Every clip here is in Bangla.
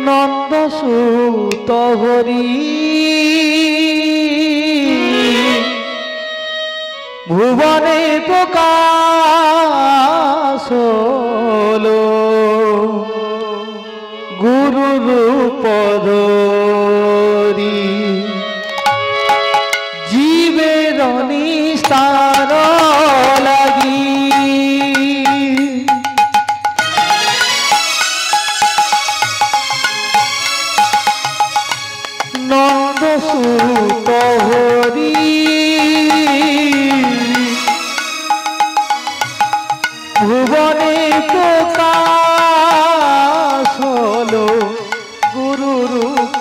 নন্দসুত হরি ভুবনে প্রকাশ হলো গুরু রূপ ধরি জীবের নিস্তার লাগি নন্দসুত হরি ভুবনে প্রকাশ হলো গুরু রূপ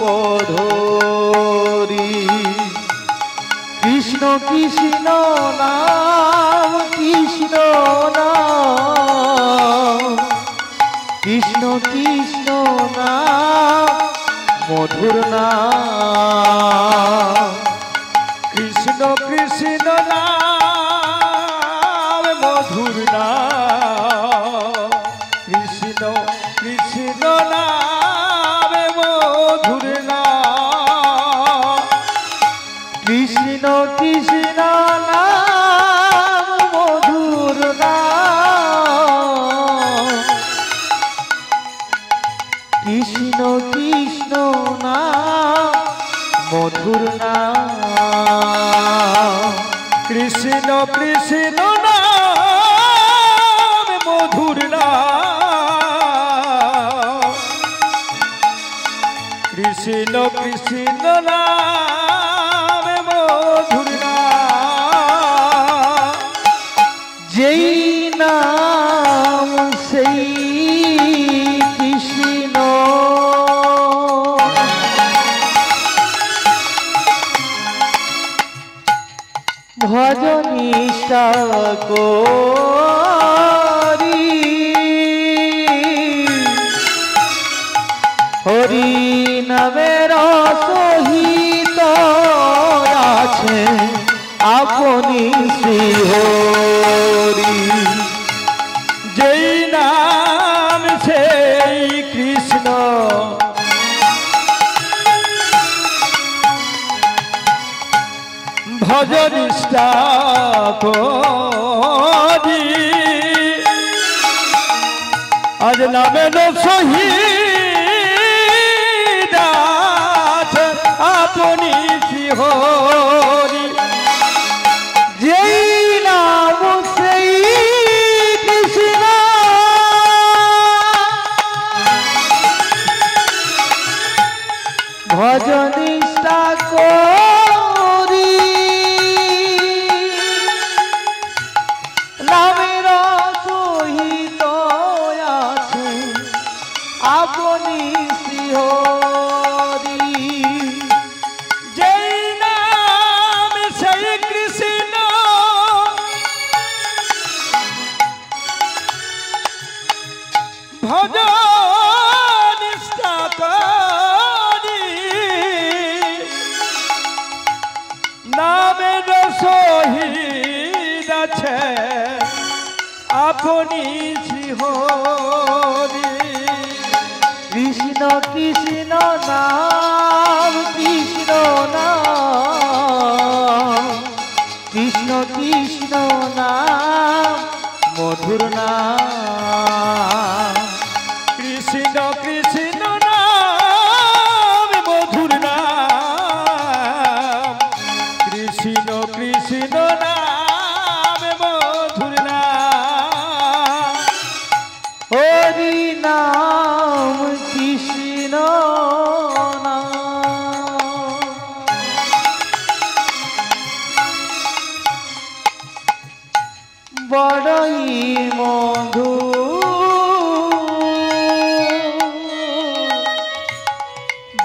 ধরি কৃষ্ণ কৃষ্ণ নাম কৃষ্ণ নাম কৃষ্ণ কৃষ্ণ নাম মধুর নাম কৃষ্ণ কৃষ্ণ নাম মধুর নাম কৃষ্ণ কৃষ্ণ নাম মধুর নাম কৃষ্ণ কৃষ্ণ নাম মধুর নাম কৃষ্ণ কৃষ্ণ নাম মধুর নাম কৃষ্ণ কৃষ্ণ নাম মধুর নাম কৃষ্ণ কৃষ্ণ নাম মধুর নাম যেই নাম সেই কৃষ্ণ ভজনিষ্ঠা করি হরি নামের সহিত আছে আপনি শ্রী হরি যেই নাম সেই কৃষ্ণ ভজনিষ্ঠা করি আজ নামের শহীদ আপনি শ্রী হরি যেই নাম সেই কৃষ্ণ ভজনিষ্ঠা করি নামের সহিত আছে আপনি শ্রী হরি যেই নাম সেই কৃষ্ণ ভজনিষ্ঠা করি নামের সহিত আছে আপনি শ্রী হরি কৃষ্ণ কৃষ্ণ নাম কৃষ্ণ নাম কৃষ্ণ কৃষ্ণ নাম মধুর নাম কৃষ্ণ কৃষ্ণ নাম মধুর নাম কৃষ্ণ কৃষ্ণ নাম মধুর নাম হরি নাম কৃষ্ণ নাম বড়ই মধু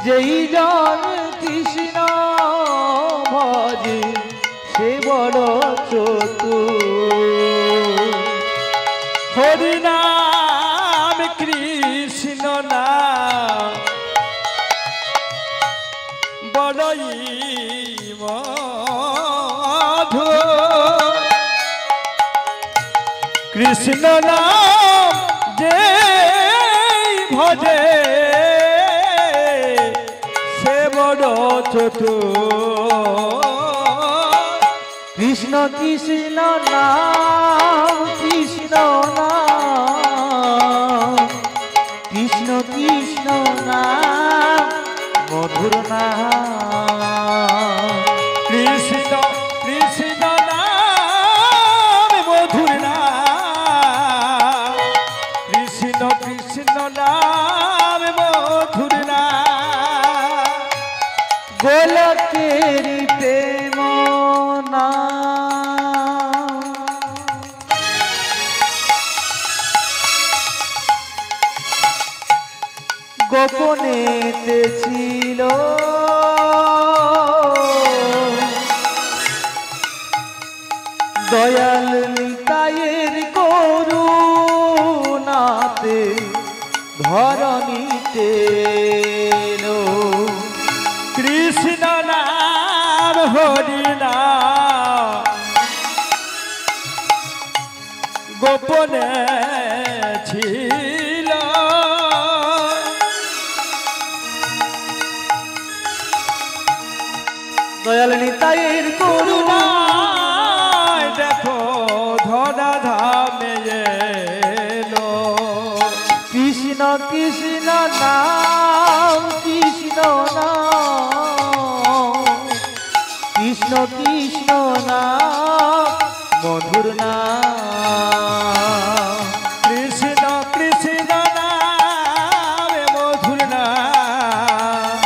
যেই জন কৃষ্ণ ভজে সে বড় চতুর হরি নাম কৃষ্ণ নাম বড়ই মধু কৃষ্ণ নাম যে ভজে চতুর কৃষ্ণ কৃষ্ণ নাম কৃষ্ণ নাম কৃষ্ণ কৃষ্ণ নাম মধুর নাম কৃষ্ণ কৃষ্ণ নাম মধুর নাম কৃষ্ণ কৃষ্ণ নাম মধুর নাম গোলকের প্রেম নাম গোপনেতে ছিল দয়াল নিতাইয়ের করুণাতে ধরণীতে এলো। কৃষ্ণ নাম হরি নাম গোপনে ছিল দয়াল নিতাইয়ের করুণা করুণায় দেখো ধরা ধামে এলো কৃষ্ণ কৃষ্ণ নাম কৃষ্ণ নাম কৃষ্ণ কৃষ্ণ নাম মধুর নাম কৃষ্ণ কৃষ্ণ নাম মধুর নাম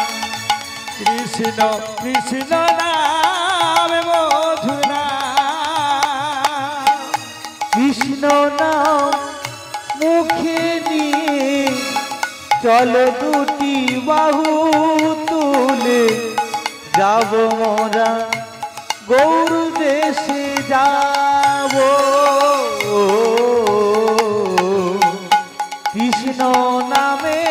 কৃষ্ণ কৃষ্ণ নাম মধুর নাম কৃষ্ণ নাম মুখে নিয়ে চলো দুটি বাহু তুলে যাব মোরা গৌর দেশে যাব কৃষ্ণ নামে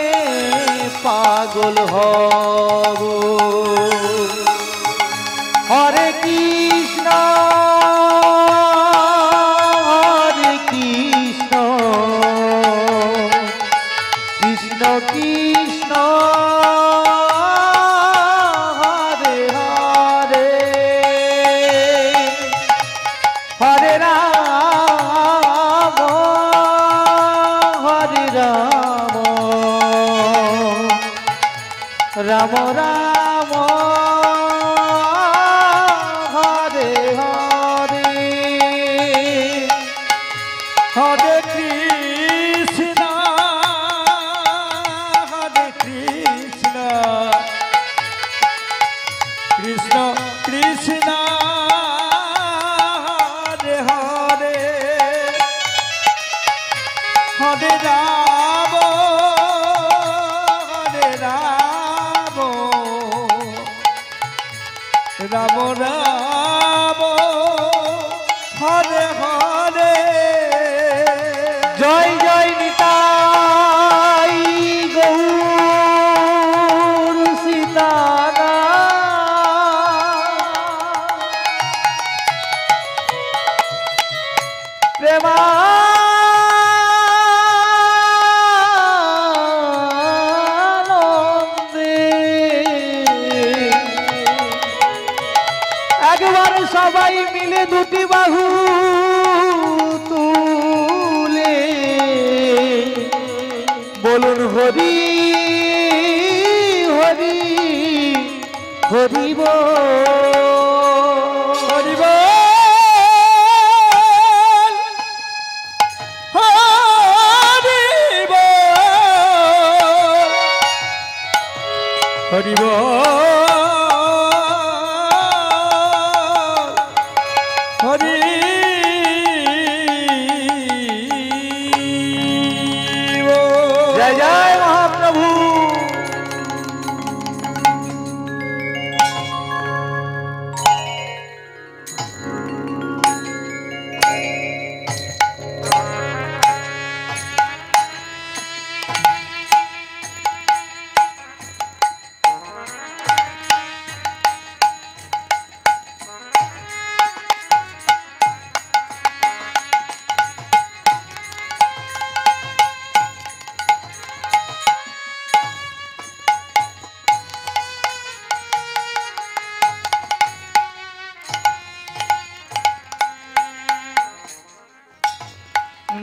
পাগল হব হরে কৃষ্ণ হরে কৃষ্ণ কৃষ্ণ কৃষ্ণ হরে হরে হরে রাম হরে রাম রাম রাম হরে হরে হরে কৃষ্ণ কৃষ্ণ কৃষ্ণ হরে হরে হরে রাম রাম রাম হরে হরে জয় জয় নিতাই গৌর সীতানা প্রেমানন্দে একবারে সবাই মিলে দুটি বাহু তুলে বলুন হরি হরি হরি হরি বল হরি বল হরি বল হরি বল জয় জয় মহাপ্রভু।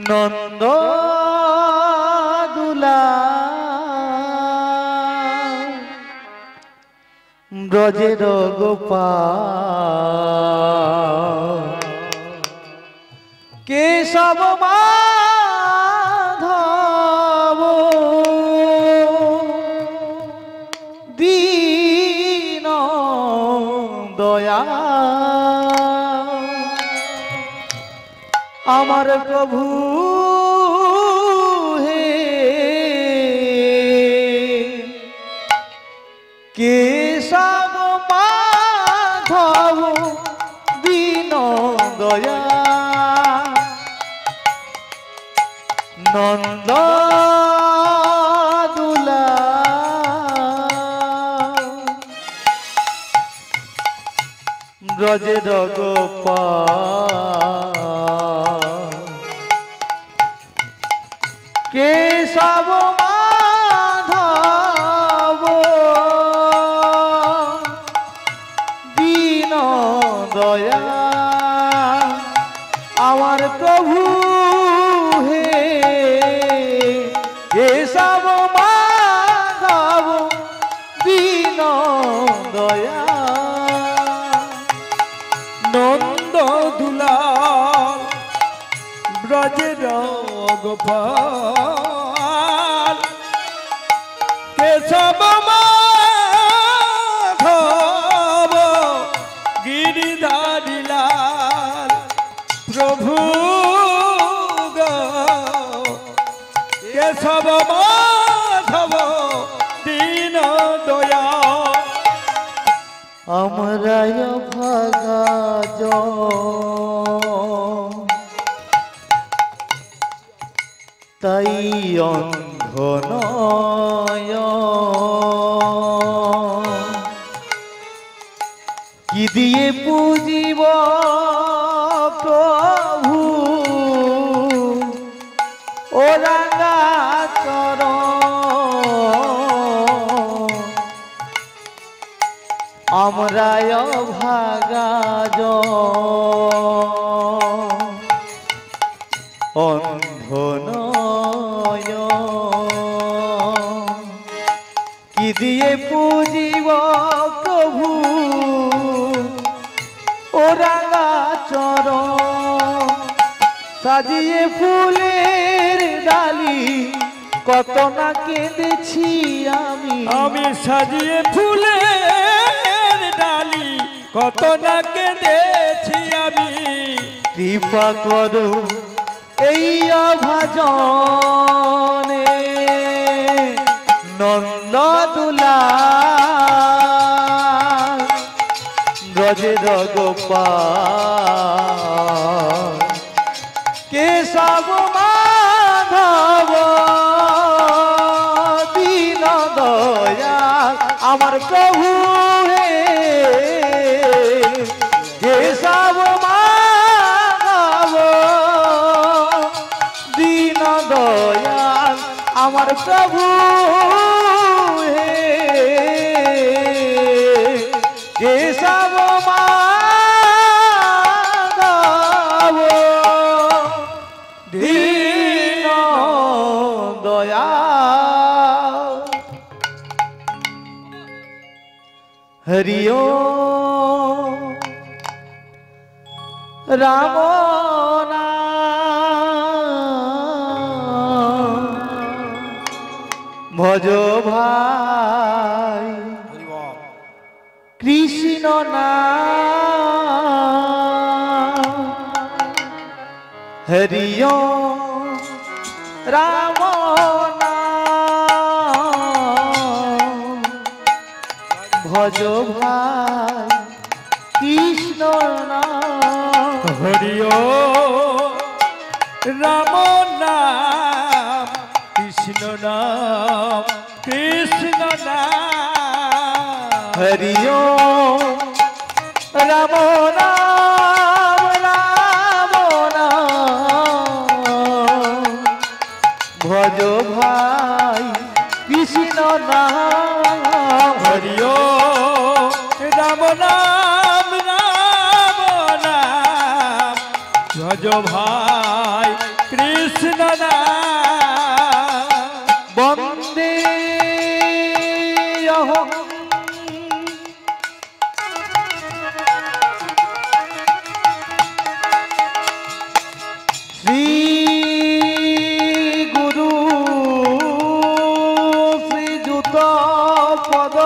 নন্দ দুলা ব্রজের গোপাল কেশব মাধব দীন দয়া আমার প্রভু হে কেশব মাধব দীন দয়া নন্দ দুলা ব্রজের গোপাল কেশব মাধব দীন দয়া আমার প্রভু হে কেশব মাধব দীন দয়া নন্দ দুলাল ব্রজের গোপাল কেশব মাধব গিরিধারী লাল প্রভু গো কেশব মাধব দীন দয়া আমরায় ভাগা তাই অন্ধ নয় কি দিয়ে পুজিব প্রভু ও রাঙা চরণ আমরায় ভাগা অন্ধ নয় কি দিয়ে পুজিব প্রভু ও রাঙা চরণ সাজিয়ে ফুলের ডালি কত না কেঁদেছি আমি সাজিয়ে ফুলের ডালি কত না কেঁদেছি আমি কৃপা করো এই অভাজনে নন্দ দুলা ব্রজের গোপাল কেশব মাধব দীন দয়া আমার প্রভু হে কেশব মাধব দীন দয়া আমার প্রভু হে কেশব মাধব দীন দয়া হরি ওম রাম নাম ভজ ভাই কৃষ্ণ নাম হরি ওম রাম নাম ভজ ভাই কৃষ্ণ নাম হরি রাম নাম কৃষ্ণ নাম কৃষ্ণ নাম হরি ওম রাম নাম রাম নাম ভজ ভাই কৃষ্ণ নাম হরি রাম নাম রাম নাম ভজ ভাই কৃষ্ণ শ্রী গুরু শ্রীযুত পদ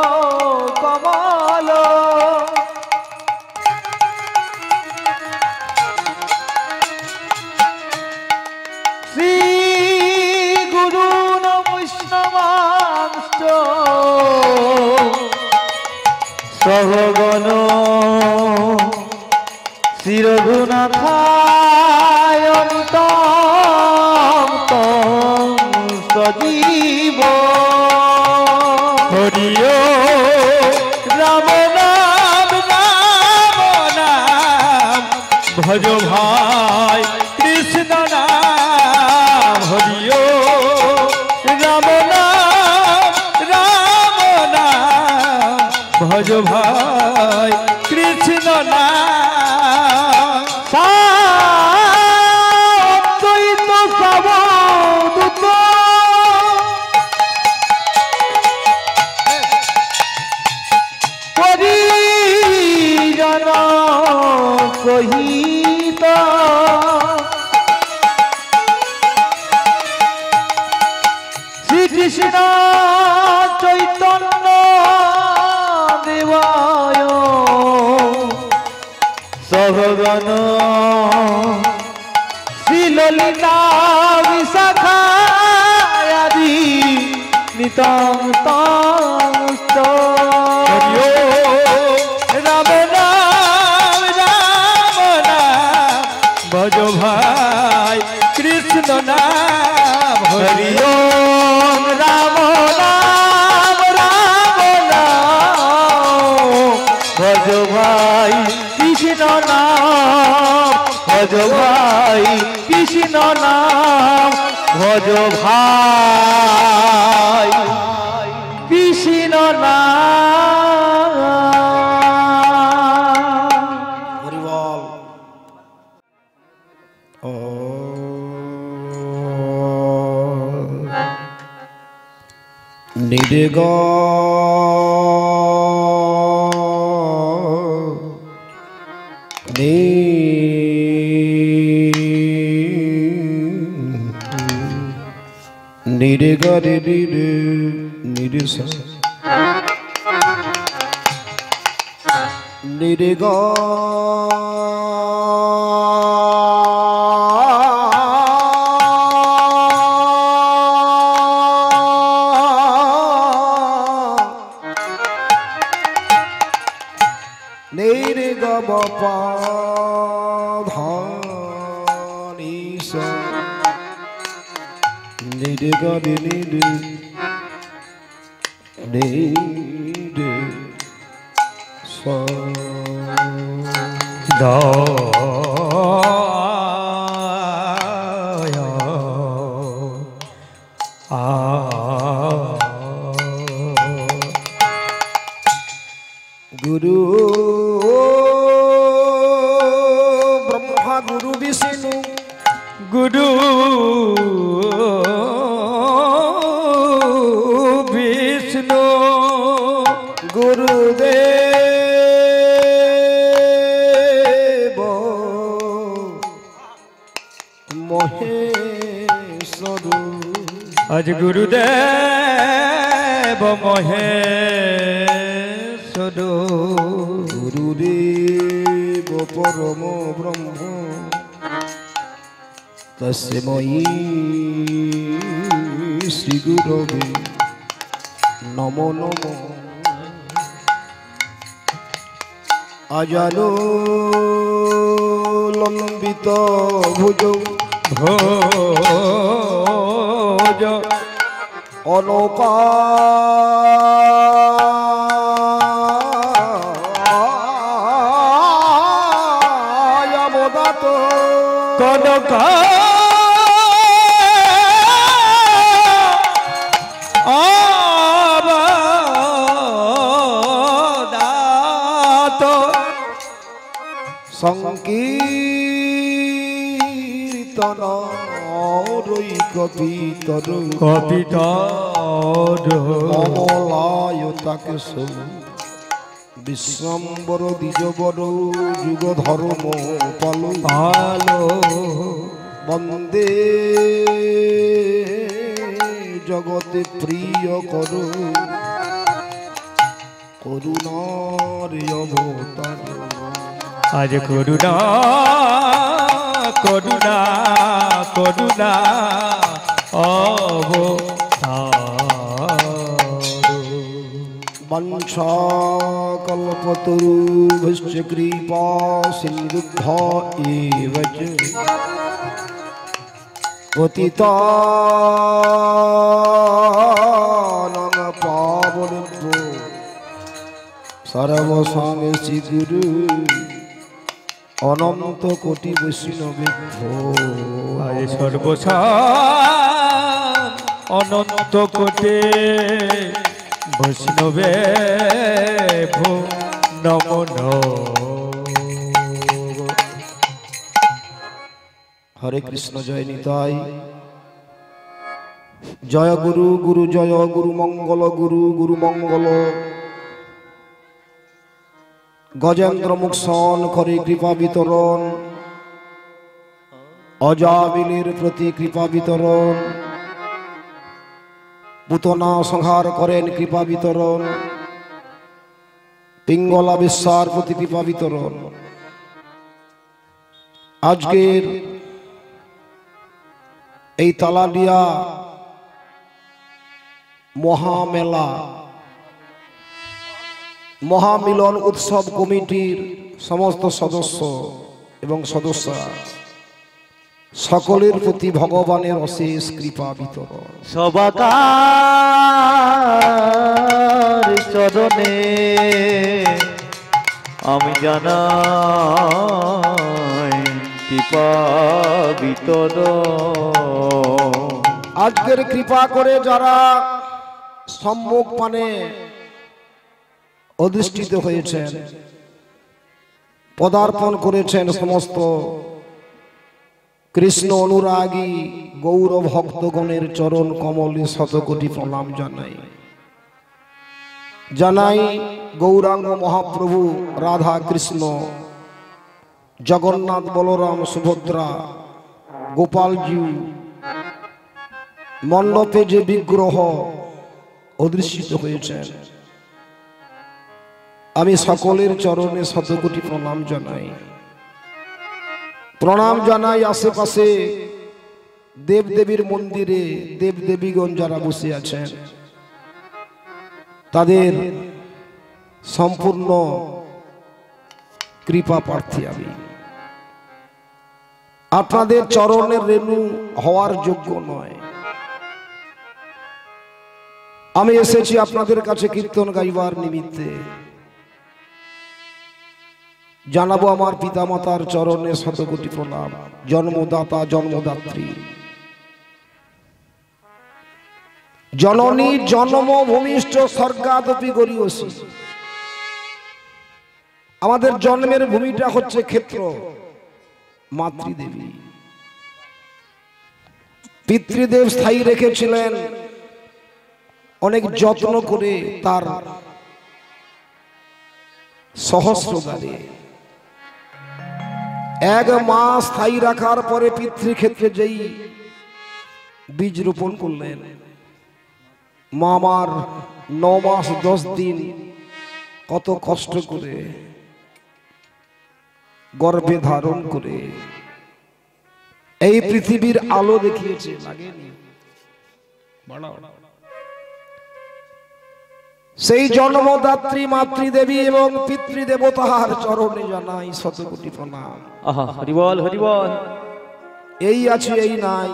কমল শ্রী গুরু বৈষ্ণবাংশ সহগণ শ্রী রঘুনাথায় সজীব হরিও রাম নাম রাম নাম ভজ ভাই কৃষ্ণ নাম হরিও রাম নাম রাম নাম ভজ ভাই কৃষ্ণ নাম সাদ্বৈত সবদূত পরিজন সহিত শ্রীকৃষ্ণ চৈতন্য দেবায় সহগণ শ্রীললিতা বিশাখাদি নিতং রাম নাম রাম নাম ভজ ভাই কৃষ্ণ নাম হরি ওম রাম নাম রাম নাম ভজ ভাই কৃষ্ণ নাম ভজ ভাই কৃষ্ণ নাম ভজ ভাই কৃষ্ণ নাম হরি বল। নির্গ নির্গরে নির্স নির্গ নির্গম পাধানিস নির্গরে গুরু ব্রহ্মা গুরু বিষ্ণু গুরু বিষ্ণু গুরুদেব মহেশ্বর আজ গুরুদেব মহেশ্বর গুরুদেব পরম ব্রহ্ম তস্মৈ শ্রী গুরবে নমো নমো আজানো লম্বিত ভুজ ভোজ অনকা কনক অবদাত সংকীর্তন রই কবিতর কবিতা অমলায়তাকে সব বিশ্বম্বর দ্বিজবর যুগ ধর্ম পালো ভালো বন্দে জগতে প্রিয় করো করুণার অবতার আজ করুণা করুণা করুণা বংশা কল্পতরুভশ্চ কৃপা সিন্ধুভ্য এব চ পতিতানাং পাবনেভ্যো সর্বসংসি গুরু অনন্ত কোটি বৈষ্ণবেভ্যো আজ সর্বসা অনন্ত কোটে বৈষ্ণবে ভো নমো হরে কৃষ্ণ জয় নিতাই জয় গুরু গুরু জয় গুরু মঙ্গল গুরু গুরু মঙ্গল গজেন্দ্র মুখসন করে কৃপা বিতরণ অজামিলের প্রতি কৃপা বিতরণ পুতনা সংহার করেন কৃপা বিতরণ পিঙ্গলা বিশ্বার প্রতি কৃপা বিতরণ আজকের এই তালাডিয়া মহামেলা মহামিলন উৎসব কমিটির সমস্ত সদস্য এবং সদস্যা সকলের প্রতি ভগবানের অশেষ কৃপা বিতরণ সবাকার চরণে আমি জানাই কৃপা বিতরণ। আজকের কৃপা করে যারা সম্মুখ পানে অধিষ্ঠিত হয়েছেন পদার্পণ করেছেন সমস্ত কৃষ্ণ অনুরাগী গৌর ভক্তগণের চরণ কমলে শতকোটি প্রণাম জানাই জানাই গৌরাঙ্গ মহাপ্রভু রাধা কৃষ্ণ জগন্নাথ বলরাম সুভদ্রা গোপালজি মণ্ডপে যে বিগ্রহ অধিষ্ঠিত হয়েছেন আমি সকলের চরণে শতকোটি প্রণাম জানাই। প্রণাম জানাই আশেপাশে দেবদেবীর মন্দিরে দেবদেবীগণ যারা বসে আছেন তাদের সম্পূর্ণ কৃপা প্রার্থী আমি। আপনাদের চরণের রেণু হওয়ার যোগ্য নয়, আমি এসেছি আপনাদের কাছে কীর্তন গাইবার নিমিত্তে। জানাবো আমার পিতামাতার চরণে শতকোটি প্রণাম, জন্মদাতা জন্মদাত্রী জননী জন্মভূমিষ্ঠ স্বর্গাদপি গরীয়সী। আমাদের জন্মের ভূমিটা হচ্ছে ক্ষেত্র, মাতৃদেবী। পিতৃদেব স্থায়ী রেখেছিলেন অনেক যত্ন করে তার সহস্রদ্বারে। এক মাস স্থায়ী রাখার পরে পিতৃক্ষেত্রে যেই বীজ রোপণ করলেন, মা আমার 9 মাস 10 দিন কত কষ্ট করে গর্ভে ধারণ করে এই পৃথিবীর আলো দেখিয়েছে, লাগেনি? সেই জন্মদাত্রী মাতৃদেবী এবং পিতৃদেবতার চরণে জানাই শতকোটি প্রণাম। আহা, হরি বল হরি বল। এই আছে এই নাই,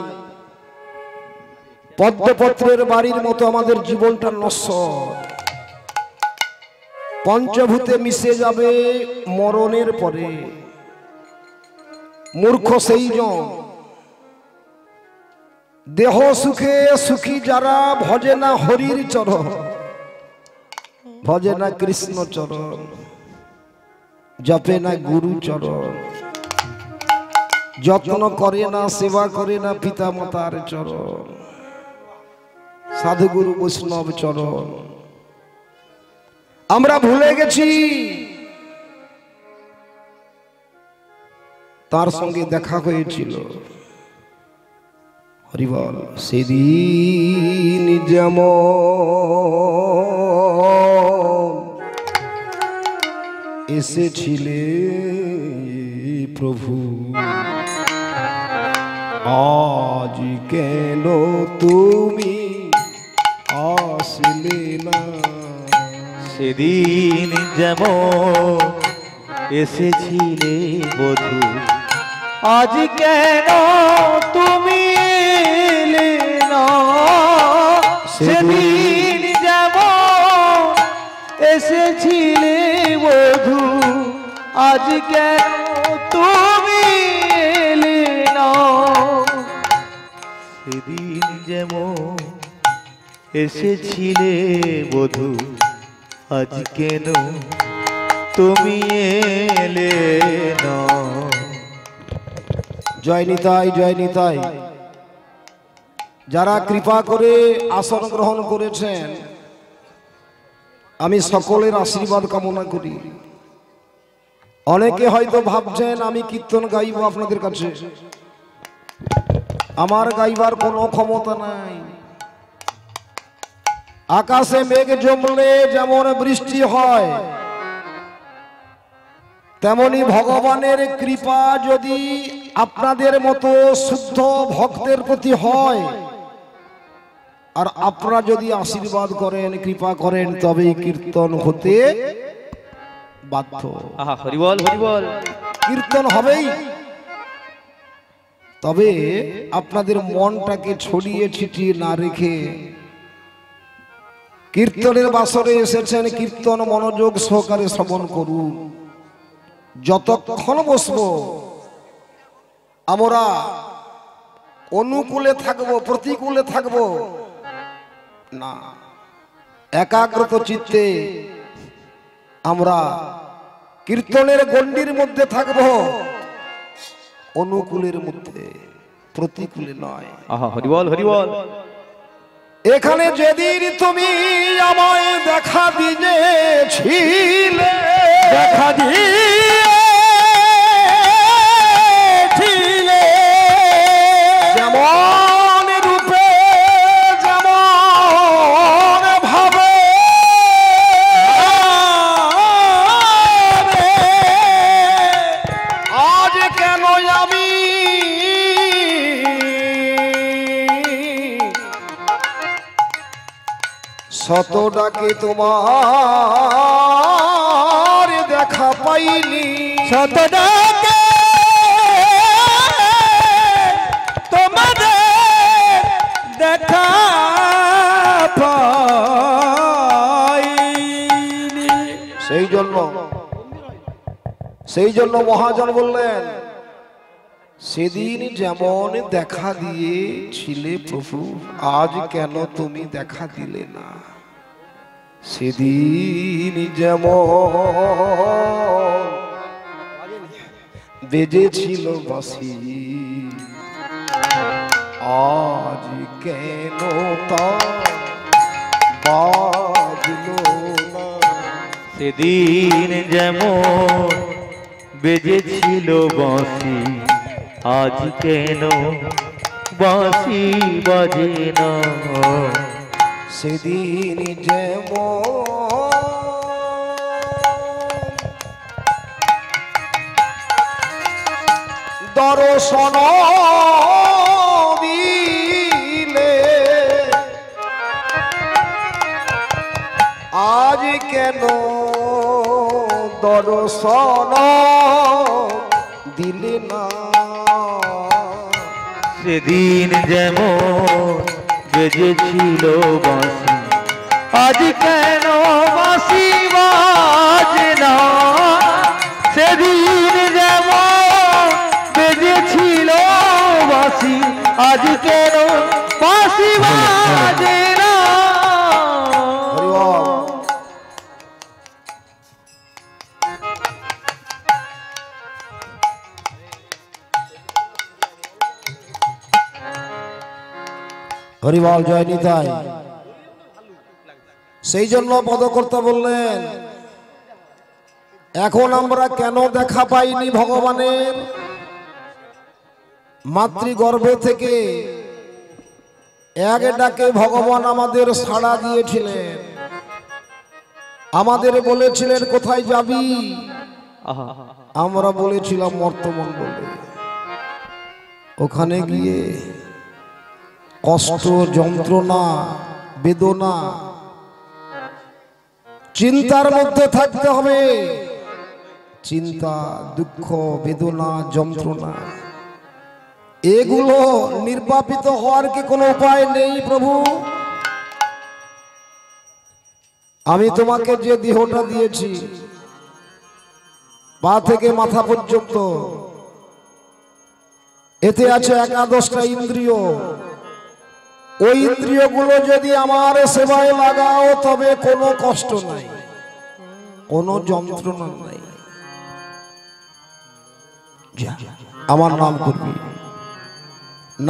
পদ্মপত্রের বাড়ির মতো আমাদের জীবনটা নশ্বর। পঞ্চভূতে মিশে যাবে মরণের পরে। মূর্খ সেই জন দেহ সুখে সুখী যারা ভজে না হরির চরণ, ভজে না কৃষ্ণ চরণ, জপে না গুরু চরণ, যত্ন করে না সেবা করে না পিতা মাতার চরণ। সাধুগুরু বৈষ্ণব চরণ। আমরা ভুলে গেছি তার সঙ্গে দেখা হয়েছিল। হরিবল। সেদিন যেমন এসেছিলে প্রভু, আজ কেন তুমি আসলে না? সেদিন যেমন এসেছিলে বধূ, আজ কেন তুমি এলে না? সেদিন যেমন এসেছিলে বধূ, আজ কেন তুমি এলে না? সেদিন যেমন এসেছিলে বধূ, আজ কেন তুমি এলে না? জয় নিতাই, জয় নিতাই। যারা কৃপা করে আসন গ্রহণ করেছেন, আমি সকলের আশীর্বাদ কামনা করি। অনেকে হয়তো ভাবছেন আমি কীর্তন গাইব আপনাদের কাছে, আমার গাইবার কোনো ক্ষমতা নাই। আকাশে মেঘ জমলে যেমন বৃষ্টি হয়, তেমনি ভগবানের কৃপা যদি আপনাদের মতো শুদ্ধ ভক্তের প্রতি হয়, আর আপনারা যদি আশীর্বাদ করেন, কৃপা করেন, তবেই কীর্তন হতে বাধ্য। আহা, হরিবল হরিবল। কীর্তন হবেই। তবে আপনাদের মনটাকে ছড়িয়ে ছিটিয়ে না রেখে কীর্তনের বাসরে এসেছেন, কীর্তন মনোযোগ সহকারে শ্রবণ করুন। যতক্ষণ বসবো আমরা অনুকূলে থাকবো, প্রতিকূলে থাকবো না, একাগ্রত চিত্তে আমরা কীর্তনের গণ্ডির মধ্যে থাকবো, অনুকূলের মধ্যে, প্রতিকূলে নয়। আহা, হরিবল হরিবল। এখানে যেদিন তুমি আমায় দেখা দিয়েছিলে, দেখা দিয়েছিলে, যেমন রূপে যেমন ভাবে, আজ কেন আমি শত ডাকে তোমার দেখা পাইনি? শত ডাকে তোমাদের দেখা পাইনি। সেই জন্য মহাজন বললেন, সেদিন যেমন দেখা দিয়েছিলে প্রভু, আজ কেন তুমি দেখা দিলে না? সেদিন যেমন বেজেছিল বাঁশি, আজ কেন তা বাজলো না? সেদিন যেমন বেজেছিল বাঁশি, আজ কেন বাঁশি বাজে না? সেদিন যেমন দর্শন দিলে, আজ কেন দর্শন দিলে না? সেদিন যেমন বেজেছিল বাঁশি, আজ কেন বাঁশি বাজে না? সেদিন যেমন বেজেছিল বাঁশি, আজ কেন বাঁশি বাজে না? হরিবল, জয় নিতাই। সেই জন্য পদকর্তা বললেন, এখন আমরা কেন দেখা পাইনি ভগবানের? মাতৃগর্ভে থেকে এক ডাকে ভগবান আমাদের সাড়া দিয়েছিলেন, আমাদের বলেছিলেন কোথায় যাবি? আমরা বলেছিলাম মর্তমণ্ডলে। ওখানে গিয়ে কষ্ট, যন্ত্রণা, বেদনা, চিন্তার মধ্যে থাকতে হবে। চিন্তা, দুঃখ, বেদনা, যন্ত্রণা, এগুলো নির্বাপিত হওয়ার কি কোনো উপায় নেই? প্রভু, আমি তোমাকে যে দেহটা দিয়েছি, পা থেকে মাথা পর্যন্ত, এতে আছে 11টা ইন্দ্রিয়। ওই ইন্দ্রিয়গুলো যদি আমার সেবায় লাগাও তবে কোনো কষ্ট নাই, কোনো যন্ত্রণা নাই। আমার নাম করবি,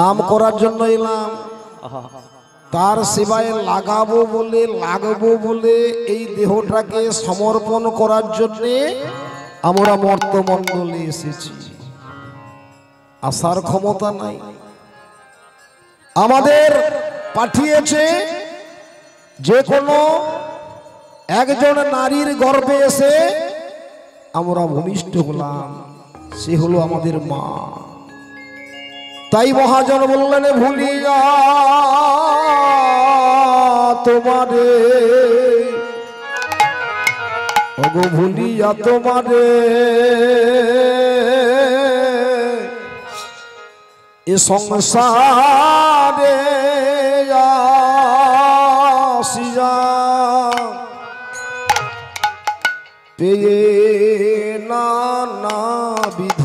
নাম করার জন্য এলাম, তার সেবায় লাগাবো বলে, লাগবো বলে এই দেহটাকে সমর্পণ করার জন্যে আমরা মর্তমণ্ডলে এসেছি। আসার ক্ষমতা নাই। আমাদের পাঠিয়েছে যে কোনো একজন নারীর গর্ভে এসে আমরা ভূমিষ্ঠ হলাম, সে হলো আমাদের মা। তাই মহাজন বললেন, ভুলিয়া তোমারে, ওগো ভুলিয়া তোমারে এ সংসারে আসিয়া পেয়ে নানা বিধ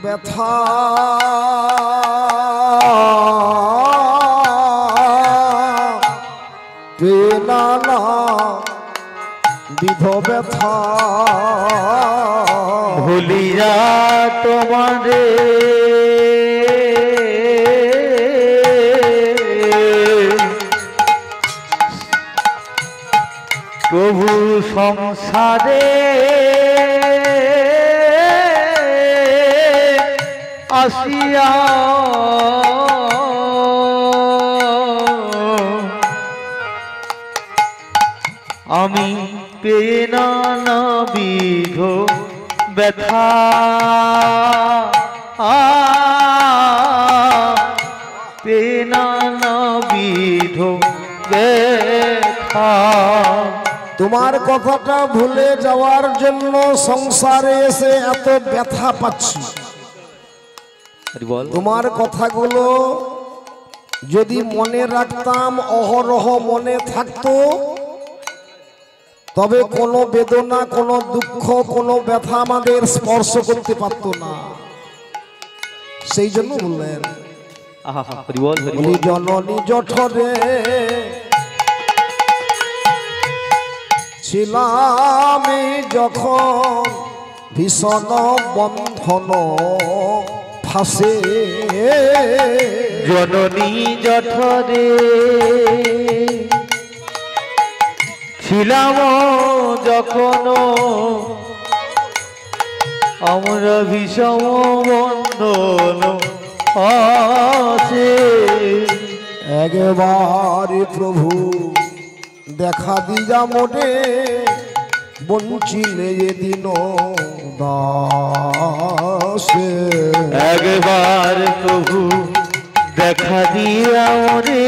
ব্যথা, পেয়ে নানা বিধ ব্যথা, ভুলিয়া তোমারে প্রভু সংসারে আসিয়া আমি পেয়ে নানাবিধ ব্যথা, পেয়ে নানাবিধ ব্যথা। তোমার কথাটা ভুলে যাওয়ার জন্য সংসারে এসে এত ব্যথা পাচ্ছি। তোমার কথাগুলো যদি মনে রাখতাম, অহরহ মনে থাকতো, তবে কোনো বেদনা, কোনো দুঃখ, কোনো ব্যথা আমাদের স্পর্শ করতে পারত না। সেই জন্য বললেন, জননী জঠরে ছিলাম যখন ভীষণ বন্ধন ফাঁসে, জননী জঠরে ছিলাম যখন আমরা বিষম বন্ধন আছে। একবার প্রভু দেখা দিয়া মোটে বঞ্চিলে এদিন দাসে, একবার প্রভু দেখা দিয়া ওরে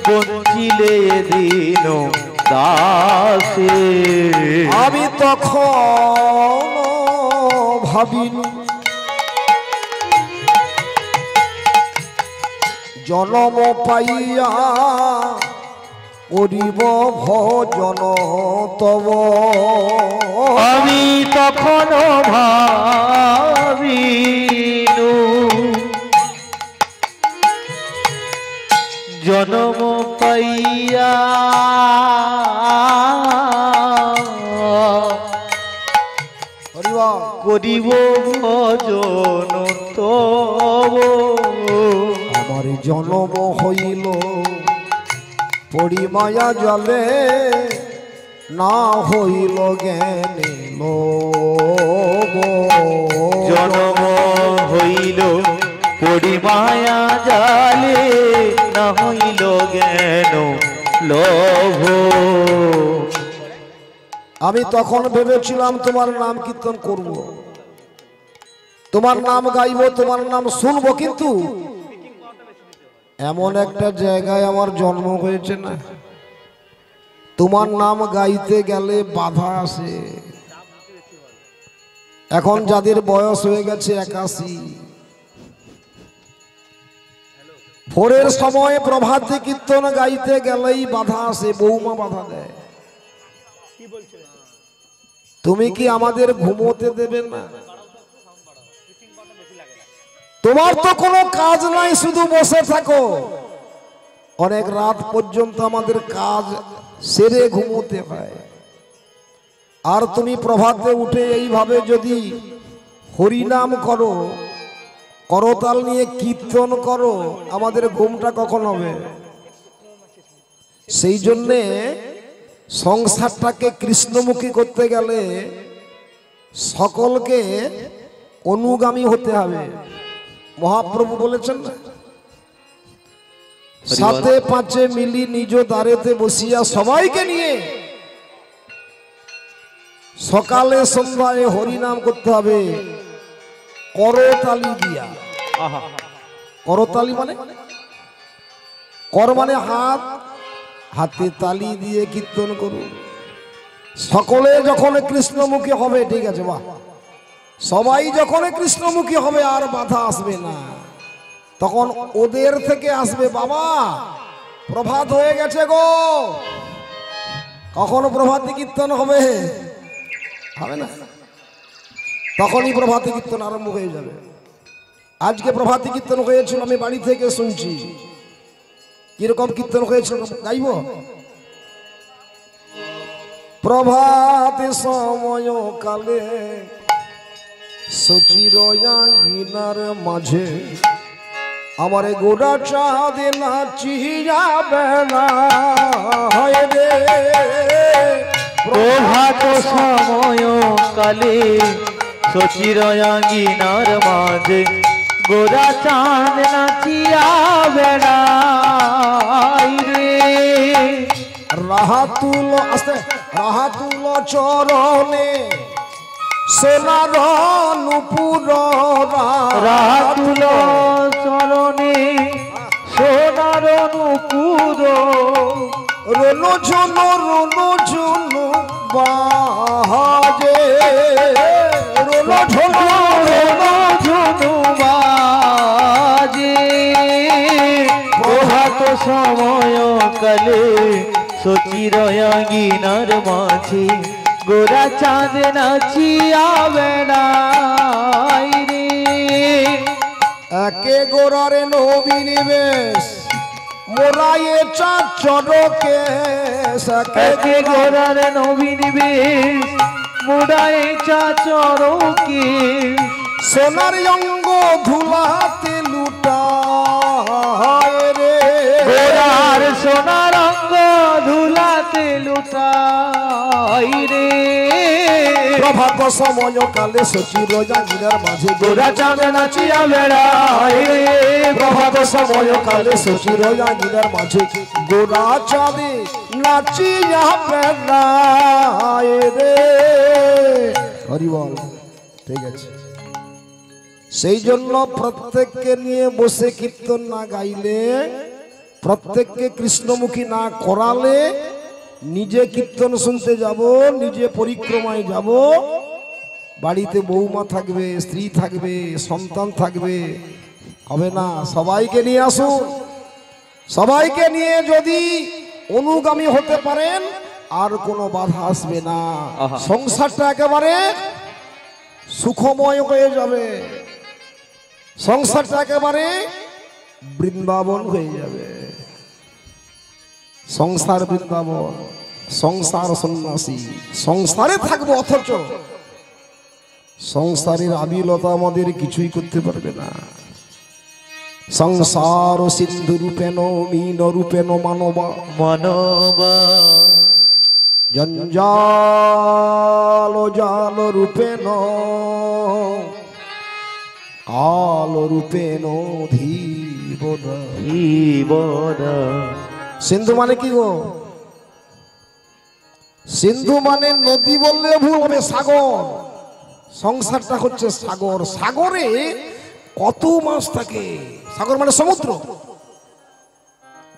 বঞ্চিলে দিন দাসে। আমি তখন ভাবিনি জনম পাইয়া করিব ভজন তব, আমি তখন ভাবিনু জনম পাইয়া করিব ভজন তব। আমার আমার জনম হইল পরিমায়া জলে না হইল জ্ঞানে লোভ জনম হইল পরিমায়া জালে না হইল জ্ঞান লোভ। আমি তখন ভেবেছিলাম তোমার নাম কীর্তন করব, তোমার নাম গাইব, তোমার নাম শুনবো, কিন্তু এমন একটা জায়গায় আমার জন্ম হয়েছে না, তোমার নাম গাইতে গেলে বাধা আসে। এখন যাদের বয়স হয়ে গেছে 81, ভোরের সময় প্রভাতী কীর্তন গাইতে গেলেই বাধা আসে, বৌমা বাধা দেয়। তুমি কি আমাদের ঘুমোতে দেবে না? তোমার তো কোনো কাজ নাই, শুধু বসে থাকো। অনেক রাত পর্যন্ত আমাদের কাজ সেরে ঘুমোতে হয়, আর তুমি প্রভাতে উঠে এইভাবে যদি হরিনাম করো, করতাল নিয়ে কীর্তন করো, আমাদের ঘুমটা কখন হবে? সেই জন্যে সংসারটাকে কৃষ্ণমুখী করতে গেলে সকলকে অনুগামী হতে হবে। মহাপ্রভু বলেছেন না, সাথে পাঁচে মিলি নিজ দ্বারেতে বসিয়া সবাইকে নিয়ে সকালে সন্ধ্যায় হরিনাম করতে হবে করতালি দিয়া। করতালি মানে, কর মানে হাত, হাতে তালি দিয়ে কীর্তন করুন। সকলে যখন কৃষ্ণমুখী হবে, ঠিক আছে, বাহ, সবাই যখন কৃষ্ণমুখী হবে আর বাধা আসবে না। তখন ওদের থেকে আসবে, বাবা প্রভাত হয়ে গেছে গো, কখন প্রভাতী কীর্তন হবে? হবে না, তখনই প্রভাতী কীর্তন আরম্ভ হয়ে যাবে। আজকে প্রভাতী কীর্তন হয়েছিল, আমি বাড়ি থেকে শুনছি। কিরকম কীর্তন হয়েছিল গাইব? প্রভাতে সময় কালে সচির আঙ্গিনার মাঝে আমার গোড়া চাঁদে নাচিয়া বেলা হয় রে। প্রভাত সময় কালে শচির আঙ্গিনার মাঝে গোরা চাঁদ নাচিয়া বেড়াই রে। রাহাতুল আস্তে, রাহাতুল চরণে সোনার নুপুর, রাতুল চরণে সোনার নুপুর, রনু ঝুনু রনু ঝুনু বাজে, রনু ঝুনু রনু ঝুনু বাজে। প্রভাত সময় কালে শচির আঙ্গিনার মাঝে গোরা চাঁদ নাচিয়া বেড়াই রে। একে গোরারে নবীনিবেশ মোরায়ে চাঁদ চরকে, একে গোরার নবীন বেশ মুড়ায় চাচরকে, সোনার অঙ্গ ধুলাতে লুটায় রে। গোরার সোনার অঙ্গ ধুলাতে লুটাই রে। প্রভাত সময় কালে সচির আঙ্গিনার মাঝে গোরা চাঁদ নাচিয়া বেড়াই রে। প্রভাত সময় কালে সচির আঙ্গিনার মাঝে গোরা চাঁদে নাচিয়া বেড়ায় রে। হরি বল, ঠিক আছে। সেই জন্য প্রত্যেককে নিয়ে বসে কীর্তন না গাইলে, প্রত্যেককে কৃষ্ণমুখী না করালে, নিজে কীর্তন শুনতে যাব, নিজে পরিক্রমায় যাব, বাড়িতে বৌমা থাকবে, স্ত্রী থাকবে, সন্তান থাকবে, হবে না। সবাইকে নিয়ে আসুন, সবাইকে নিয়ে যদি অনুগামী হতে পারেন আর কোনো বাধা আসবে না, সংসারটা একেবারে সুখময় হয়ে যাবে, সংসারটা একেবারে বৃন্দাবন হয়ে যাবে। সংসার বৃন্দাবন, সংসার সন্ন্যাসী, সংসারে থাকবো অথচ সংসারের আবিলতা আমাদের কিছুই করতে পারবে না। সংসার সিন্ধু রূপেণ মীন রূপেণ মানবা মানবা জঞ্জাল জাল রূপেণ কাল রূপেণ ধীবনা। জীবনা সিন্ধু মানে কি গো? সিন্ধু মানে নদী বললে ভুল হবে, সাগর। সংসারটা হচ্ছে সাগর। সাগরে কত মাছ থাকে? সাগর মানে সমুদ্র।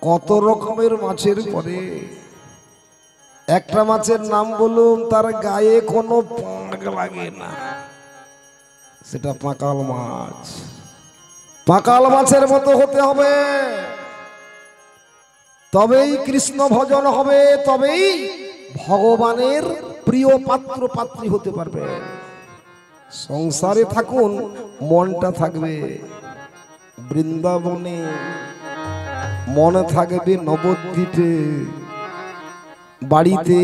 কত রকমের মাছের পরে একটা মাছের নাম বলুন, তার গায়ে কোনো পাক লাগে না, সেটা পাকাল মাছ। পাকাল মাছের মতো হতে হবে, তবেই কৃষ্ণ ভজন হবে, তবেই ভগবানের প্রিয় পাত্র পাত্রী হতে পারবে। সংসারে থাকুন, মনটা থাকবে বৃন্দাবনে, মনে থাকবে নবদ্বীপে। বাড়িতে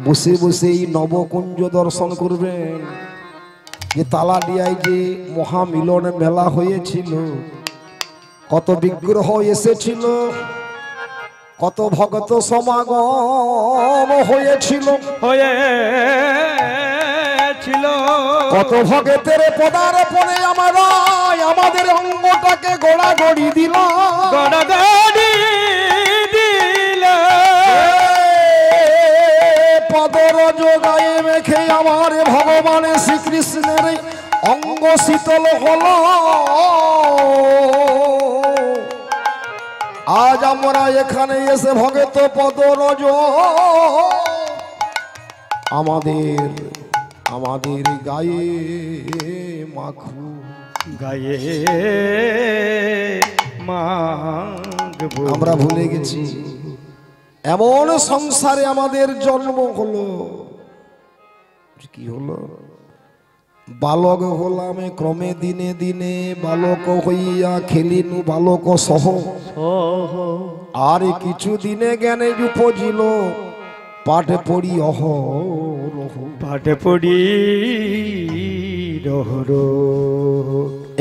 বসে বসেই নবকুঞ্জ দর্শন করবেন। যে তালাডিয়ায় যে মহামিলন মেলা হয়েছিল, কত বিগ্রহ এসেছিল, কত ভক্ত সমাগম হয়েছিল, কত ভক্তের পদার্পণে আমরা আমাদের অঙ্গটাকে গোড়াগড়ি দিল। পদরজ গায়ে মেখে আমার ভগবানের শ্রীকৃষ্ণের অঙ্গ শীতল হল। আজ আমরা এখানে এসে ভগত পদরজ আমাদের আমাদের গায়ে মাখু, গায়ে মাখবো। আমরা ভুলে গেছি এমন সংসারে আমাদের জন্ম হলো। কি হলো? বালক হলাম ক্রমে দিনে দিনে, বালক হইয়া খেলিনু বালক সহ। আর কিছু দিনে জ্ঞানে উপজিল, পাঠে পড়ি অহরহ, পাঠে পড়ি রহর।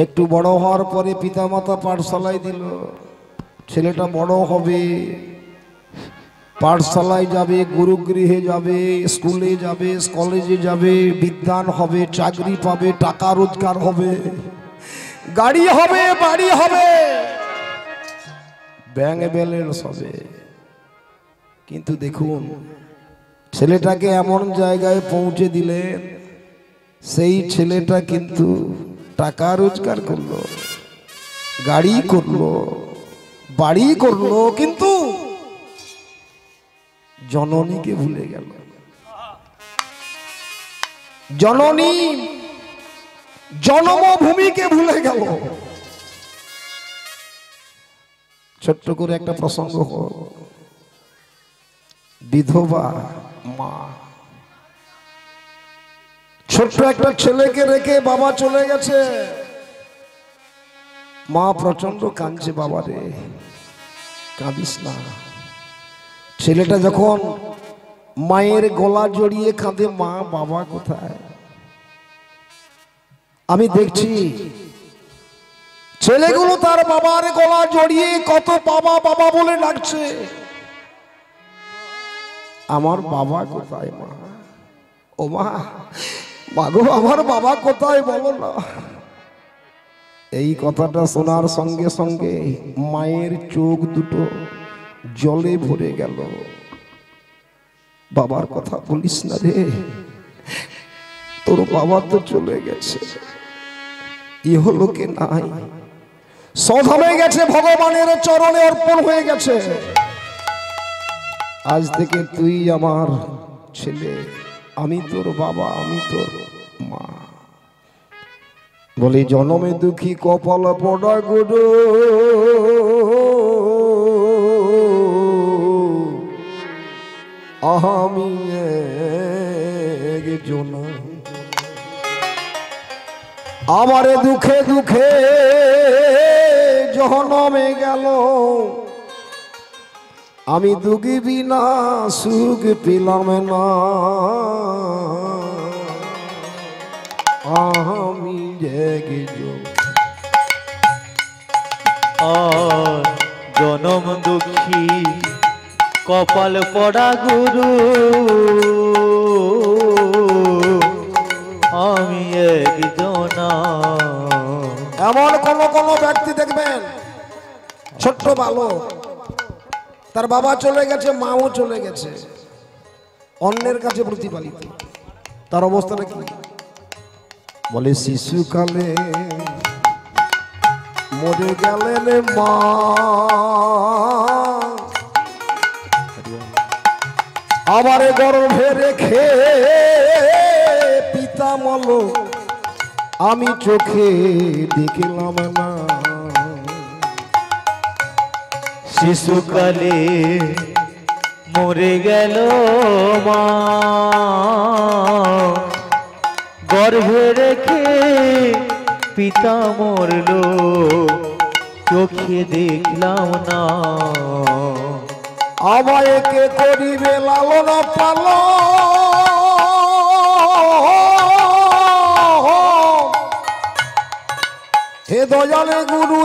একটু বড় হওয়ার পরে পিতামাতা পাঠশালায় দিল। ছেলেটা বড় হবে, পাঠশালায় যাবে, গুরুগৃহে যাবে, স্কুলে যাবে, কলেজে যাবে, বিদ্যান হবে, চাকরি পাবে, টাকা রোজগার হবে, গাড়ি হবে, বাড়ি হবে, ব্যাংক ব্যালেন্স হবে। কিন্তু দেখুন, ছেলেটাকে এমন জায়গায় পৌঁছে দিলেন, সেই ছেলেটা কিন্তু টাকা রোজগার করলো, গাড়ি করলো, বাড়ি করলো, কিন্তু জননীকে ভুলে গেল। জননী জন্মভূমিকে ভুলে গেল। ছোট্ট করে একটা প্রসঙ্গ হল, বিধবা মা ছোট্ট একটা ছেলেকে রেখে বাবা চলে গেছে। মা প্রচন্ড কাঁদছে, বাবা রে কাঁদিস না। ছেলেটা যখন মায়ের গলা জড়িয়ে কাঁদে, মা বাবা কোথায়? আমি দেখছি ছেলেগুলো তার বাবার গলা জড়িয়ে কত বাবা বাবা বলে ডাকছে। আমার বাবা কোথায়? মা, ও মা, মাগো আমার বাবা কোথায় বলো না। এই কথাটা শোনার সঙ্গে সঙ্গে মায়ের চোখ দুটো জলে ভরে গেল। বাবার কথা বলিস না রে, তোর বাবা তো চলে গেছে, ইহলোকে নাই, সধমে গেছে, ভগবানের চরণে অর্পণ হয়ে গেছে। আজ থেকে তুই আমার ছেলে, আমি তোর বাবা, আমি তোর মা। বলি জনমে দুঃখী কপাল পড়া গুরু, আমি একজন, আমারে দুঃখে দুঃখে জনমে গেল, আমি দুঃখী বিনা সুখ পেলাম না। আমি একজন আর জনম দুঃখী কপাল পড়া গুরু আমি একজনা। এমন কোন ব্যক্তি দেখবেন ছোট্ট বালক, তার বাবা চলে গেছে, মাও চলে গেছে, অন্যের কাছে প্রতিপালিত, তার অবস্থাটা কি? বলে শিশুকালে মরে গেলেন মা, আবার গর্ভে রেখে পিতা মল আমি চোখে দেখলাম না। শিশুকালে মরে গেল মা, গর্ভে রেখে পিতা মরল চোখে দেখলাম না। আমায় কে করিবে লালন পালন, হে দয়ালে গুরু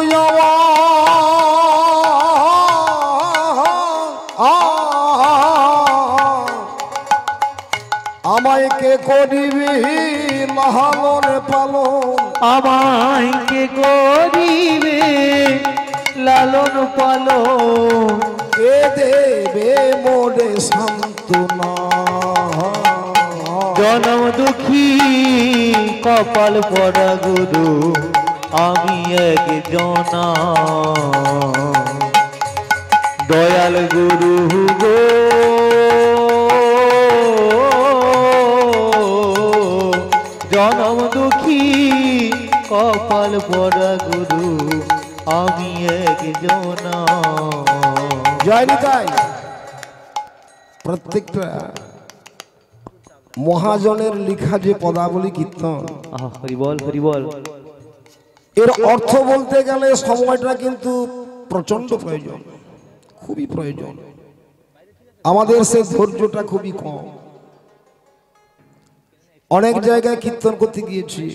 আমায় কে করিবে লালন পালন, আমায় কে করিবে লালন পালন, কে দেবে মোরে সান্ত্বনা। জনম দুঃখী কপাল পড়া গুরু আমি একজনা। দয়াল গুরু গো জনম দুঃখী কপাল পড়া গুরু আমি একজনা। জয় নিতাই। প্রত্যেকটা মহাজনের লিখা যে পদাবলী কীর্তন, হরিবল হরিবল, এর অর্থ বলতে গেলে সময়টা কিন্তু প্রচন্ড প্রয়োজন, খুবই প্রয়োজন। আমাদের সে ধৈর্যটা খুবই কম। অনেক জায়গায় কীর্তন করতে গিয়েছি,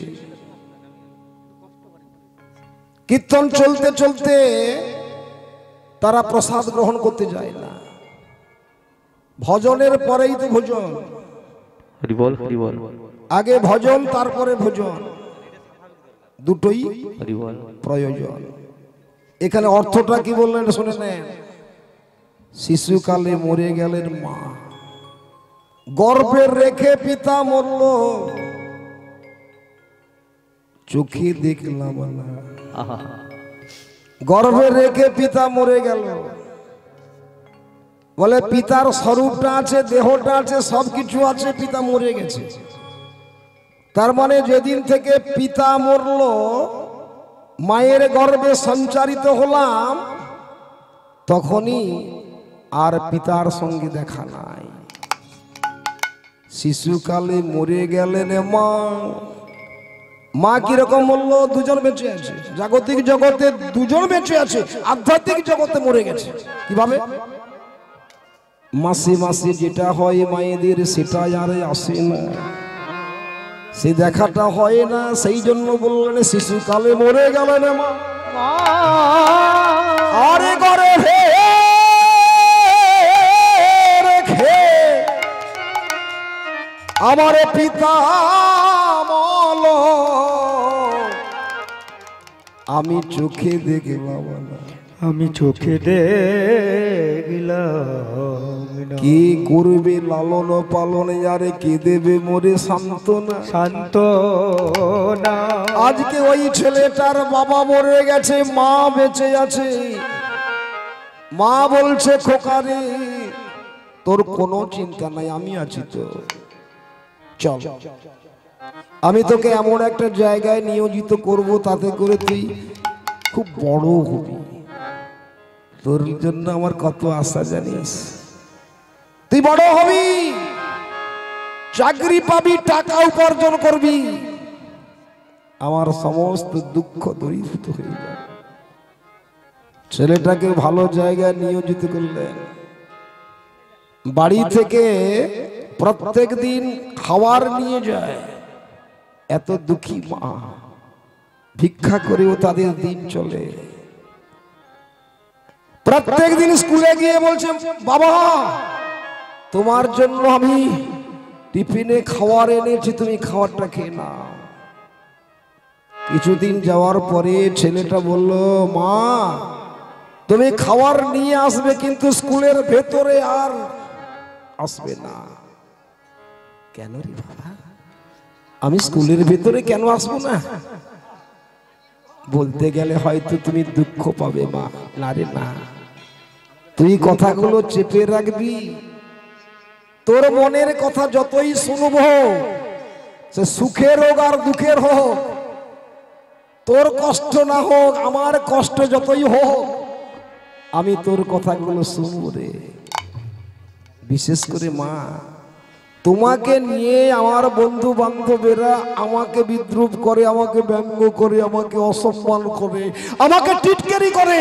কীর্তন চলতে চলতে তারা প্রসাদ গ্রহণ করতে যায় না। ভজনের পরেই তো ভোজন, হরিবল হরিবল, আগে ভজন তারপরে ভোজন, দুটোই হরিবল প্রয়োজন। এখানে অর্থটা কি বললেন শুনে নেন। শিশুকালে মরে গেলেন মা, গর্ভে রেখে পিতা মরল চোখে দেখলাম না। গর্ভে রেখে পিতা মরে গেল, বলে পিতার স্বরূপটা আছে, দেহটা আছে, সবকিছু আছে, পিতা মরে গেছে। তার মানে যেদিন থেকে পিতা মরল, মায়ের গর্ভে সঞ্চারিত হলাম, তখনই আর পিতার সঙ্গে দেখা নাই। শিশুকালে মরে গেলেন মা। মা কিরকম মরল? দুজন বেঁচে আছে। জাগতিক জগতে দুজন বেঁচে আছে, আধ্যাত্মিক জগতে মরে গেছে। কিভাবে? মাসে মাসে যেটা হয় মায়েদের সেটা আর আসে না, সে দেখাটা হয় না। সেই জন্য বললেন শিশুকালে মরে গেলেন মা, আরে গর্ভে রেখে আমার পিতা মল আমি চোখে দেখলাম না। আমি চোখে দেখলাম না। কি করবে লালন পালন, আরে কে দেবে মোরে সান্ত্বনা। সান্ত্বনা। আজকে ওই ছেলেটার বাবা মরে গেছে, মা বেঁচে আছে। মা বলছে খোকারে তোর কোনো চিন্তা নাই, আমি আছি তো, চল আমি তোকে এমন একটা জায়গায় নিয়োজিত করব, তাতে করে তুই খুব বড় হবি। তোর জন্য আমার কত আশা জানিস। তুই বড় হবি, চাকরি পাবি, টাকা উপার্জন করবি, আমার সমস্ত দুঃখ দূরীভূত হয়ে যাবে। ছেলেটাকে ভালো জায়গায় নিয়োজিত করলেন। বাড়ি থেকে প্রত্যেক দিন খাবার নিয়ে যায়। এত দুঃখী মা, ভিক্ষা করেও তাদের দিন চলে। প্রত্যেক দিন স্কুলে গিয়ে বলছে, বাবা তোমার জন্য আমি টিফিনে খাবার এনেছি, তুমি খাবারটা খেয়ে নাও। কিছুদিন যাওয়ার পরে ছেলেটা বলল, মা তুমি খাবার নিয়ে আসবে কিন্তু স্কুলের ভেতরে আর আসবে না। কেন রে বাবা? আমি স্কুলের ভেতরে কেন আসবো না? বলতে গেলে হয়তো তুমি দুঃখ পাবে মা। না রে না, তুই কথাগুলো চেপে রাখবি। তোর মনের কথা যতই শুনবো, সে সুখের হোক আর দুঃখের হোক, তোর কষ্ট না হোক আমার কষ্ট যতই হোক, আমি তোর কথাগুলো শুনবো রে। বিশেষ করে মা, তোমাকে নিয়ে আমার বন্ধু বান্ধবেরা আমাকে বিদ্রুপ করে, আমাকে ব্যঙ্গ করে, আমাকে অসম্মান করে, আমাকে টিটকারি করে।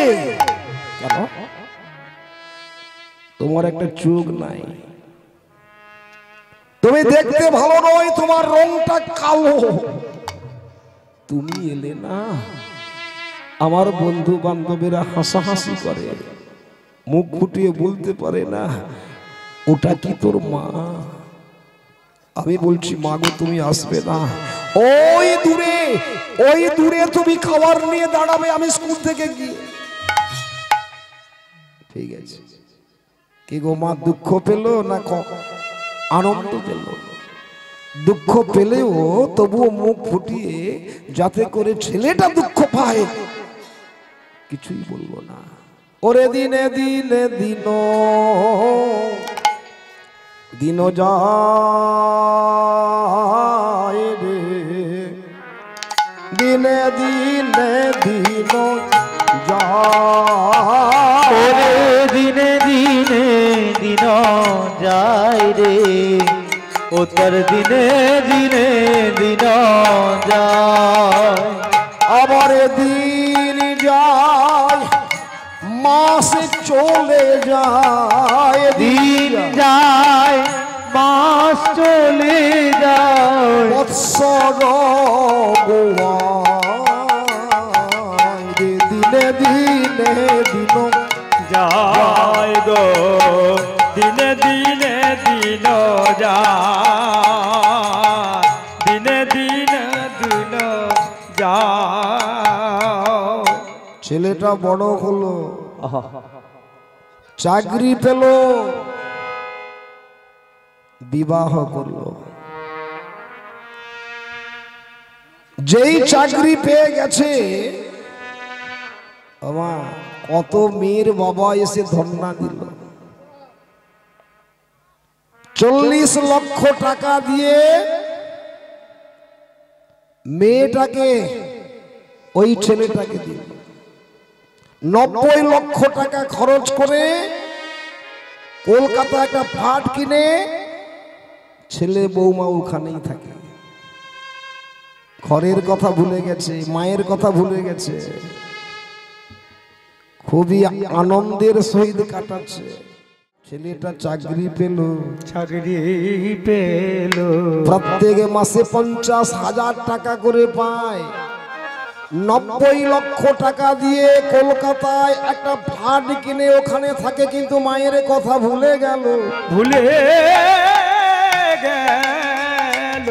কেন? তোমার একটা চোখ নাই, তুমি দেখতে ভালো নয়, তোমার রংটা কালো। তুমি এলে না, আমার বন্ধু বান্ধবেরা হাসাহাসি করে, মুখ ফুটিয়ে বলতে পারে না ওটা কি তোর মা? আমি বলছি, মা গো তুমি আসবে না। ওই দূরে তুমি খাবার নিয়ে দাঁড়াবে, আমি স্কুল থেকে গিয়ে। ঠিক আছে, কি গো মা দুঃখ পেল না আনন্দ পেল? দুঃখ পেলেও তবুও মুখ ফুটিয়ে যাতে করে ছেলেটা দুঃখ পায় কিছুই বলবো না। ওরে দিনে দিনে দিন যায় রে, দিনে দিনে দিন যায়। ওরে দিনে দিনে দিন যায় রে, ও তার দিনে দিনে দিন যায়। আবার দিন যায়, মাস চলে যায়, দিন যায় মাস চলে যায়, বৎসর গোয়ায় রে, দিনে দিনে দিন যায় গো, দিনে দিনে দিন যায়, দিনে দিনে দিন যায়। ছেলেটা বড় হলো, চাকরি পেল, বিবাহ করলো। যেই চাকরি পেয়ে গেছে, আমার কত মেয়ের বাবা এসে ধর্ণা দিল। 40 লক্ষ টাকা দিয়ে মেয়েটাকে, ওই ছেলেটাকে দিল। 90 লক্ষ টাকা খরচ করে কলকাতা একটা ফ্ল্যাট কিনে ছেলে বৌমা ওখানেই থাকে। ঘরের কথা ভুলে গেছে, মায়ের কথা ভুলে গেছে, খুবই আনন্দের সহিত কাটাচ্ছে। ছেলেটা চাকরি পেল, চাকরি পেল, প্রত্যেক মাসে 50,000 টাকা করে পায়। 90 লক্ষ টাকা দিয়ে কলকাতায় একটা ফ্ল্যাট কিনে ওখানে থাকে, কিন্তু মায়ের কথা ভুলে গেল। ভুলে গেল।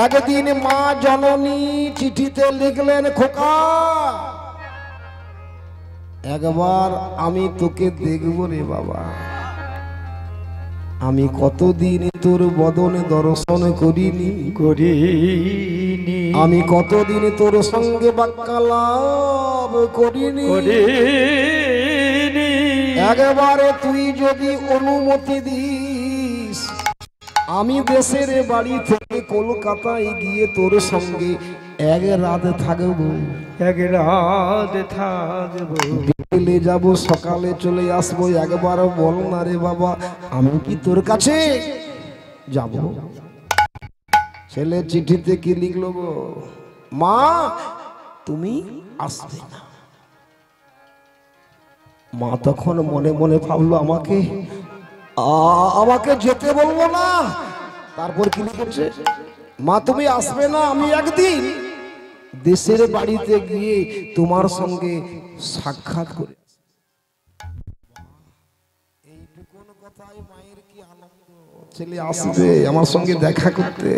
একদিন মা জননী চিঠিতে লিখলেন, খোকা একবার আমি তোকে দেখব রে বাবা। আমি কতদিন তোর বদনে দর্শন করিনি, আমি কতদিন তোর সঙ্গে বাক্যালাপ করিনি। একবারে তুই যদি অনুমতি দিস, আমি দেশের বাড়ি থেকে কলকাতায় গিয়ে তোর সঙ্গে এক রাত থাকবো। এক রাত থাকবো, বিকেলে যাব, সকালে চলে আসবো। একবার বল না রে বাবা, আমি কি তোর কাছে যাব? ছেলে চিঠিতে কি লিখলো গো, মা তুমি আসবে না। মা তখন মনে মনে ভাবলো, আমাকে যেতে বলবো না। তারপর কি লিখেছে, মা তুমি আসবে না, আমি একদিন দেশের বাড়িতে গিয়ে তোমার সঙ্গে সাক্ষাৎ করে। কথায় মায়ের কি আনন্দ, ছেলে আসবে আমার সঙ্গে দেখা করতে।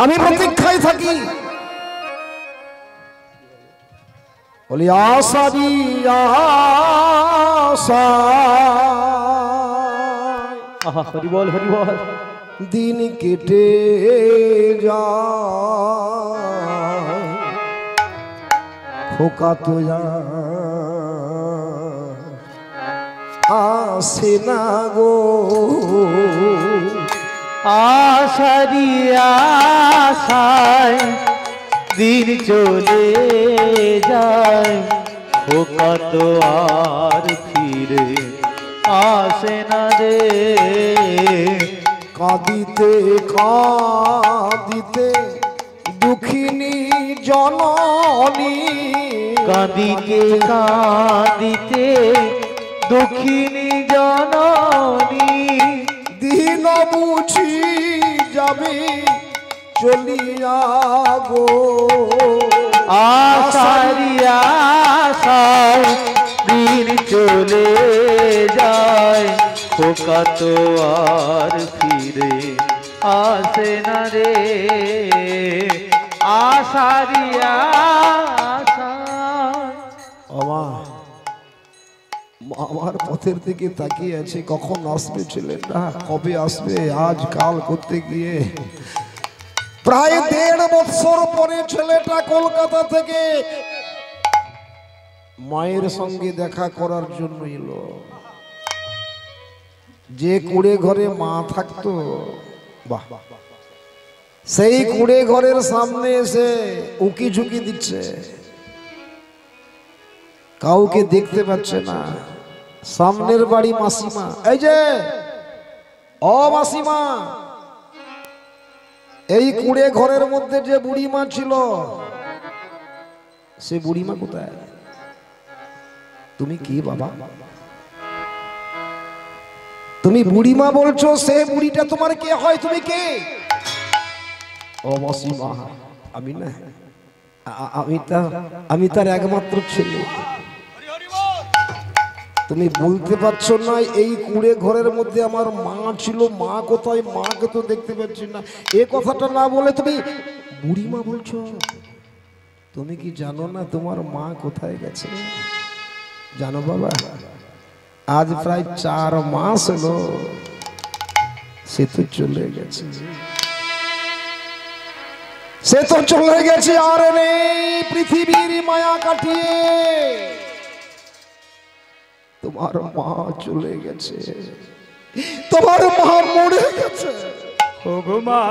আমি প্রতীক্ষায় থাকি, বলি আশারি আশা, আহা হরি বল হরি বল। দিন কেটে যায় খোকা তো আসে না গো, আশারি আশায় দিন চলে যায়, খোকা তো আর ফিরে আসে না রে। কাঁদিতে কাঁদিতে দুঃখিনী জননী, কাঁদিতে কাঁদিতে দুঃখিনী জননী, দিন বুঝি যাবে চলিয়া গো, আশারি আশায় দিন চলে যায়, খোকা তো আর ফিরে আসে না রে। আশারি আশায়। আমার পথের দিকে তাকিয়ে আছে, কখন আসবে ছেলেটা, কবে আসবে, আজ কাল করতে গিয়ে প্রায় 1.5 বছর পরে ছেলেটা কলকাতা থেকে মায়ের সঙ্গে দেখা করার জন্য এলো। যে কুড়ে ঘরে মা থাকতো, বাহ, সেই কুড়ে ঘরের সামনে এসে উকি ঝুঁকি দিচ্ছে, কাউকে দেখতে পাচ্ছে না। সামনের বাড়ি মাসিমা, এই যে ও মাসিমা, এই কুড়ে ঘরের মধ্যে যে বুড়িমা ছিল, সে বুড়িমা কোথায়? তুমি কি বাবা, তুমি বুড়িমা বলছো, সে বুড়িটা তোমার কে হয়, তুমি কে? ও মাসিমা, আমি না, আমি তার একমাত্র ছেলে। তুমি বলতে পারছো না এই কুড়ে ঘরের মধ্যে আমার মা ছিল, মা কোথায়, মাকে তো দেখতে পাচ্ছি না। এ কথাটা না বলে তুমি বুড়িমা বলছো। তুমি কি জানো না তোমার মা কোথায় গেছে? জানো বাবা, আজ প্রায় 4 মাস হলো সে তো চলে গেছে, সে তো চলে গেছে, আর নেই পৃথিবীর মায়া কাটিয়ে। তোমার মা চলে গেছে, তোমার মা মরে গেছে। ওগো মা,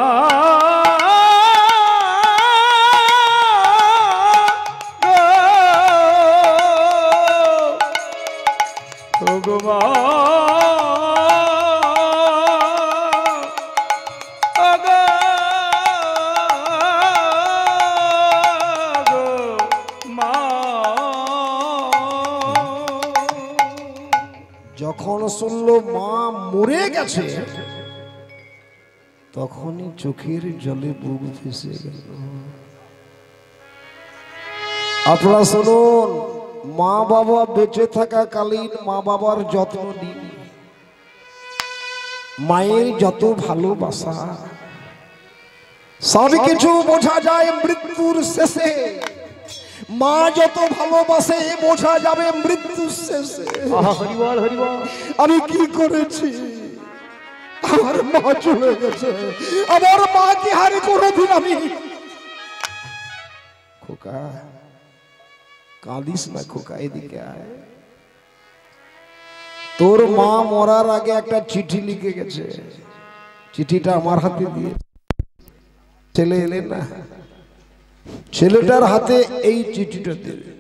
ওগো মা, যখন শুনলো মা মরে গেছে, তখনই চোখের জলে বুক ভেসে গেল। আপনারা শুনুন, মা বাবা বেঁচে থাকাকালীন মা বাবার যত্ন নিন, মায়ের যত ভালোবাসা সব কিছু বোঝা যায় মৃত্যুর শেষে। মা যত ভালোবাসে বোঝা যাবে মৃত্যুর শেষে। হরি বল হরি বল। আমি কি করেছি, আমার মা চলে গেছে, আমার মা কি হারে কোনোদিন আমি। খোকা কাঁদিস না খোকা, এদিকে আয়। তোর মা মরার আগে একটা চিঠি লিখে গেছে, চিঠিটা আমার হাতে দিয়ে ছেলে এলে না, ছেলেটার হাতে এই চিঠিটা দেবে।